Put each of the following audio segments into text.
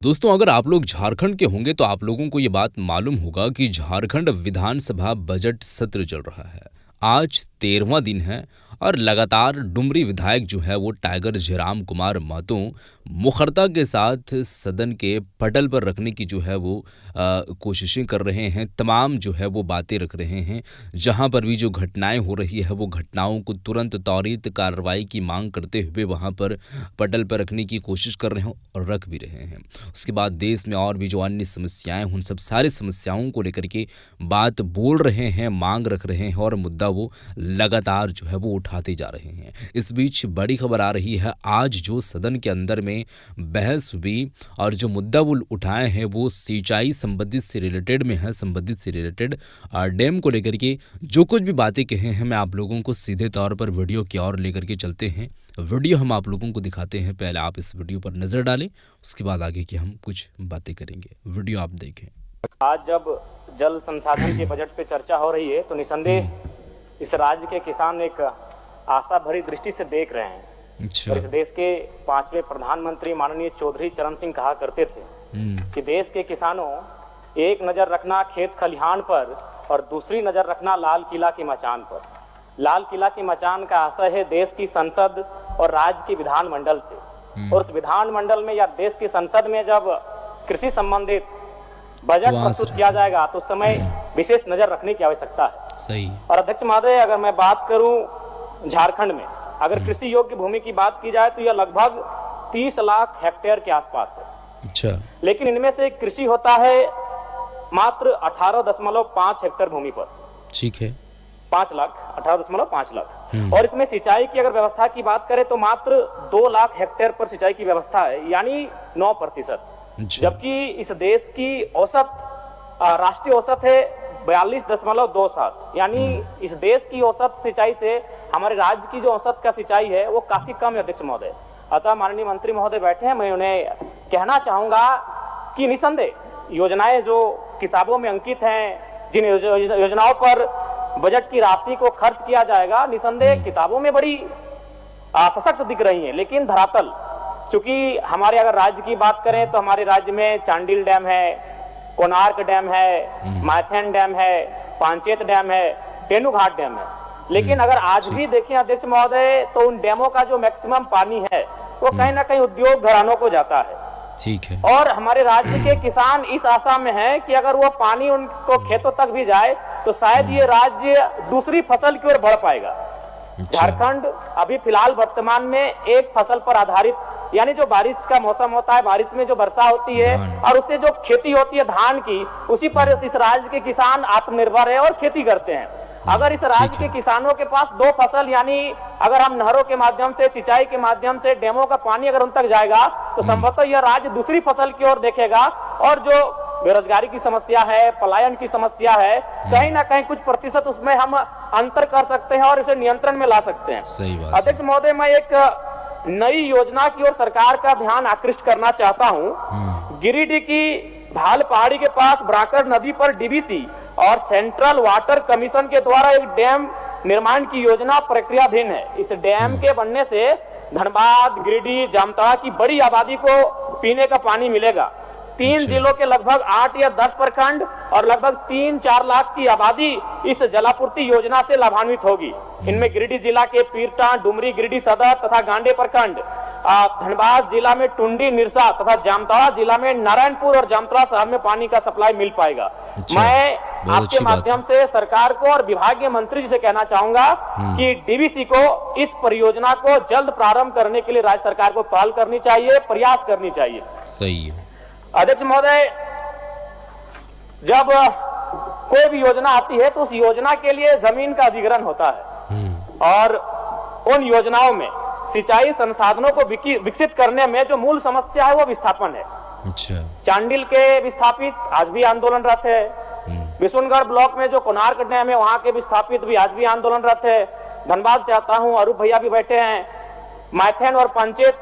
दोस्तों, अगर आप लोग झारखंड के होंगे तो आप लोगों को ये बात मालूम होगा कि झारखंड विधानसभा बजट सत्र चल रहा है। आज 13वां दिन है और लगातार डुमरी विधायक जो है वो टाइगर जयराम कुमार महतो मुखरता के साथ सदन के पटल पर रखने की जो है वो कोशिशें कर रहे हैं। तमाम जो है वो बातें रख रहे हैं। जहां पर भी जो घटनाएं हो रही है वो घटनाओं को तुरंत त्वरित कार्रवाई की मांग करते हुए वहां पर पटल पर रखने की कोशिश कर रहे हैं और रख भी रहे हैं। उसके बाद देश में और भी जो अन्य समस्याएं उन सब सारी समस्याओं को लेकर के बात बोल रहे हैं, मांग रख रहे हैं और मुद्दा वो लगातार जो है वो उठाते जा रहे हैं। इस बीच बड़ी खबर आ रही है, आज जो सदन के अंदर में बहस हुई और जो मुद्दा वो उठाए हैं वो सिंचाई संबंधित से रिलेटेड में है, संबंधित से रिलेटेड डैम को लेकर के जो कुछ भी बातें कहे हैं मैं आप लोगों को सीधे तौर पर वीडियो की ओर लेकर के चलते हैं। वीडियो हम आप लोगों को दिखाते हैं, पहले आप इस वीडियो पर नजर डालें, उसके बाद आगे की हम कुछ बातें करेंगे। वीडियो आप देखें। आज जब जल संसाधन के बजट पे चर्चा हो रही है तो निसंदेह इस राज्य के किसान एक आशा भरी दृष्टि से देख रहे हैं। अच्छा। और इस देश के 5वें प्रधानमंत्री माननीय चौधरी चरण सिंह कहा करते थे कि देश के किसानों, एक नजर रखना खेत खलिहान पर और दूसरी नजर रखना लाल किला की मचान पर। लाल किला की मचान का आशय है देश की संसद और राज्य की विधानमंडल से, और उस विधानमंडल में या देश की संसद में जब कृषि संबंधित बजट प्रस्तुत किया जाएगा तो उस समय विशेष नजर रखने की आवश्यकता है। सही। और अध्यक्ष महोदय, अगर मैं बात करूं झारखंड में अगर कृषि योग्य भूमि की बात की जाए तो यह लगभग 30 लाख हेक्टेयर के आसपास है। अच्छा। लेकिन इनमें से कृषि होता है मात्र 18.5 हेक्टेयर भूमि पर। ठीक है। 18.5 लाख। और इसमें सिंचाई की अगर व्यवस्था की बात करें तो मात्र 2 लाख हेक्टेयर पर सिंचाई की व्यवस्था है, यानी 9%। जबकि इस देश की औसत राष्ट्रीय औसत है 42.27, यानी इस देश की औसत सिंचाई से हमारे राज्य की जो औसत का सिंचाई है वो काफी कम है अध्यक्ष महोदय। अतः माननीय मंत्री महोदय बैठे हैं, मैं उन्हें कहना चाहूंगा कि निसंदेह योजनाएं जो किताबों में अंकित हैं, जिन योजनाओं पर बजट की राशि को खर्च किया जाएगा, निसंदेह किताबों में बड़ी सशक्त दिख रही है, लेकिन धरातल, चूंकि हमारे अगर राज्य की बात करें तो हमारे राज्य में चांडिल डैम है, कोणार्क डैम है, माइथन डैम है, पांचेत डैम है, तेनुघाट डैम है। लेकिन अगर आज भी देखें अध्यक्ष महोदय तो उन डैमों का जो मैक्सिमम पानी है वो कहीं ना कहीं उद्योग घरानों को जाता है। ठीक है। और हमारे राज्य के किसान इस आशा में हैं कि अगर वो पानी उनको खेतों तक भी जाए तो शायद ये राज्य दूसरी फसल की ओर बढ़ पाएगा। झारखंड अभी फिलहाल वर्तमान में एक फसल पर आधारित, यानी जो बारिश का मौसम होता है, बारिश में जो वर्षा होती है और उससे जो खेती होती है धान की, उसी पर इस राज्य के किसान आत्मनिर्भर है और खेती करते हैं। अगर इस राज्य के किसानों के पास 2 फसल, यानी अगर हम नहरों के माध्यम से, सिंचाई के माध्यम से डैमों का पानी अगर उन तक जाएगा तो संभवतः यह राज्य दूसरी फसल की ओर देखेगा और जो बेरोजगारी की समस्या है, पलायन की समस्या है, कहीं ना कहीं कुछ प्रतिशत उसमें हम अंतर कर सकते हैं और इसे नियंत्रण में ला सकते हैं। सही बात। अध्यक्ष महोदय, मैं एक नई योजना की ओर सरकार का ध्यान आकृष्ट करना चाहता हूं। गिरिडीह की भाल पहाड़ी के पास ब्राकर नदी पर डीवीसी और सेंट्रल वाटर कमीशन के द्वारा एक डैम निर्माण की योजना प्रक्रियाधीन है। इस डैम के बनने से धनबाद, गिरिडीह, जामताड़ा की बड़ी आबादी को पीने का पानी मिलेगा। 3 जिलों के लगभग 8 या 10 प्रखंड और लगभग 3-4 लाख की आबादी इस जलापूर्ति योजना से लाभान्वित होगी। इनमें गिरिडीह जिला के पीरटा, डुमरी, गिरिडीह सदर तथा गांडे प्रखंड, धनबाद जिला में टुंडी, निरसा तथा जामताड़ा जिला में नारायणपुर और जामताड़ा शहर में पानी का सप्लाई मिल पाएगा। मैं आपके माध्यम से सरकार को और विभागीय मंत्री जी से कहना चाहूंगा कि डीवीसी को इस परियोजना को जल्द प्रारंभ करने के लिए राज्य सरकार को पहल करनी चाहिए, प्रयास करनी चाहिए। सही है। अध्यक्ष महोदय, जब कोई भी योजना आती है तो उस योजना के लिए जमीन का अधिग्रहण होता है और उन योजनाओं में सिंचाई संसाधनों को विकसित करने में जो मूल समस्या है वो विस्थापन है। अच्छा। चांडिल के विस्थापित आज भी आंदोलनरत है। विशुनगढ़ ब्लॉक में जो कोणार्क डैम है वहां के विस्थापित भी आज भी आंदोलनरत है। धनबाद से आता हूं, अरूप भैया भी बैठे हैं। माइथन और पंचेत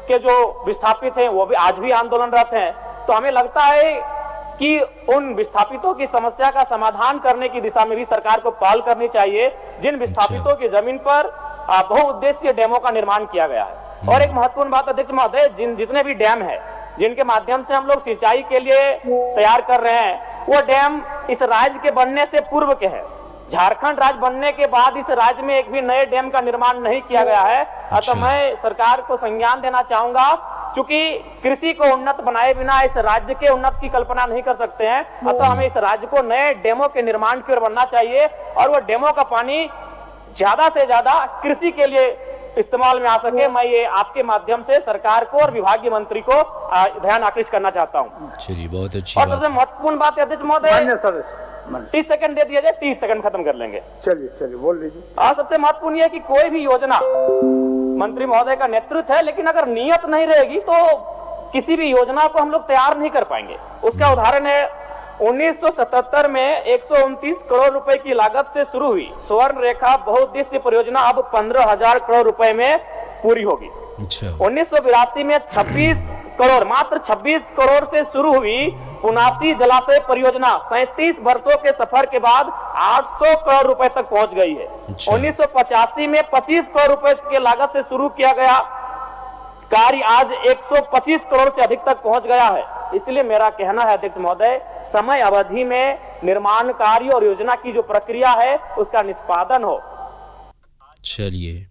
के जो विस्थापित हैं वो भी आज भी आंदोलनरत हैं। तो हमें लगता है कि उन विस्थापितों की समस्या का समाधान करने की दिशा में भी सरकार को पहल करनी चाहिए, जिन विस्थापितों की जमीन पर बहुउद्देशीय डैमों का निर्माण किया गया है। और एक महत्वपूर्ण बात अध्यक्ष महोदय, जितने भी डैम है जिनके माध्यम से हम लोग सिंचाई के लिए तैयार कर रहे हैं, वो डैम इस राज्य के बनने से पूर्व के है। झारखंड राज्य बनने के बाद इस राज्य में एक भी नए डैम का निर्माण नहीं किया गया है। अतः मैं सरकार को संज्ञान देना चाहूंगा, क्योंकि कृषि को उन्नत बनाए बिना इस राज्य के उन्नत की कल्पना नहीं कर सकते हैं। अतः हमें इस राज्य को नए डैमों के निर्माण की ओर बढ़ना चाहिए और वो डैमों का पानी ज्यादा से ज्यादा कृषि के लिए इस्तेमाल में आ सके। मैं ये आपके माध्यम से सरकार को और विभागीय मंत्री को ध्यान आकृष्ट करना चाहता हूँ। चलिए, बहुत अच्छी और सबसे महत्वपूर्ण बात है अध्यक्ष महोदय, 30 सेकंड दे दिया जाए, 30 सेकंड खत्म कर लेंगे। चलिए बोल लीजिए। और सबसे महत्वपूर्ण है कि कोई भी योजना मंत्री महोदय का नेतृत्व है, लेकिन अगर नियत नहीं रहेगी तो किसी भी योजना को हम लोग तैयार नहीं कर पाएंगे। उसका उदाहरण है 1977 में 129 करोड़ रुपए की लागत से शुरू हुई स्वर्ण रेखा बहुउद्देश्य परियोजना अब 15,000 करोड़ रुपए में पूरी होगी। 1982 में 26 करोड़, मात्र 26 करोड़ से शुरू हुई पुनासी जलाशय परियोजना 37 वर्षों के सफर के बाद 800 करोड़ रुपए तक पहुंच गई है। 1985 में 25 करोड़ रुपए की लागत से शुरू किया गया कार्य आज 125 करोड़ से अधिक तक पहुंच गया है। इसलिए मेरा कहना है अध्यक्ष महोदय, समय अवधि में निर्माण कार्य और योजना की जो प्रक्रिया है उसका निष्पादन हो। चलिए,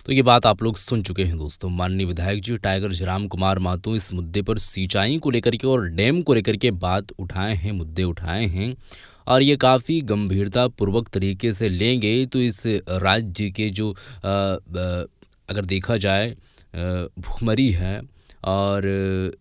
तो ये बात आप लोग सुन चुके हैं दोस्तों। माननीय विधायक जी टाइगर जयराम कुमार महतो इस मुद्दे पर सिंचाई को लेकर के और डैम को लेकर के बात उठाए हैं, मुद्दे उठाए हैं, और ये काफ़ी गंभीरता पूर्वक तरीके से लेंगे तो इस राज्य के जो अगर देखा जाए भूखमरी है और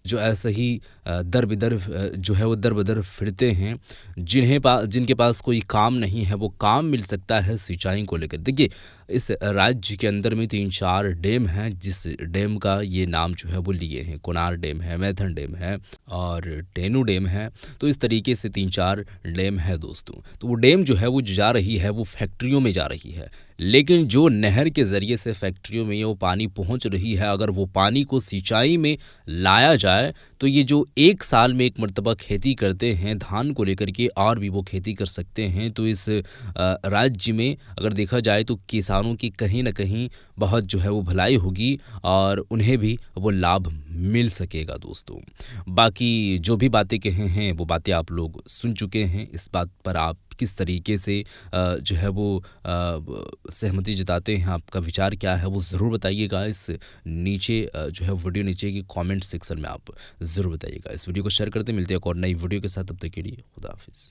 जो ऐसा ही दर बिदर जो है वो दर बदर फिरते हैं, जिनके पास कोई काम नहीं है वो काम मिल सकता है सिंचाई को लेकर। देखिए, इस राज्य के अंदर में 3-4 डैम हैं, जिस डैम का ये नाम जो है वो लिए हैं। कोनार डैम है, मैथन डैम है और टेनू डैम है। तो इस तरीके से 3-4 डैम है दोस्तों। तो वो डैम जो है वो जा रही है वो फैक्ट्रियों में जा रही है, लेकिन जो नहर के ज़रिए से फैक्ट्रियों में वो पानी पहुंच रही है, अगर वो पानी को सिंचाई में लाया जाए तो ये जो एक साल में एक मरतबा खेती करते हैं धान को लेकर के, और भी वो खेती कर सकते हैं। तो इस राज्य में अगर देखा जाए तो किसानों की कहीं ना कहीं बहुत जो है वो भलाई होगी और उन्हें भी वो लाभ मिल सकेगा दोस्तों। बाकी जो भी बातें कहे हैं वो बातें आप लोग सुन चुके हैं। इस बात पर आप किस तरीके से जो है वो सहमति जताते हैं, आपका विचार क्या है वो ज़रूर बताइएगा। इस नीचे जो है वीडियो नीचे की कमेंट सेक्शन में आप ज़रूर बताइएगा। इस वीडियो को शेयर करते मिलते हैं एक और नई वीडियो के साथ। तब तक के लिए खुदा हाफिज़।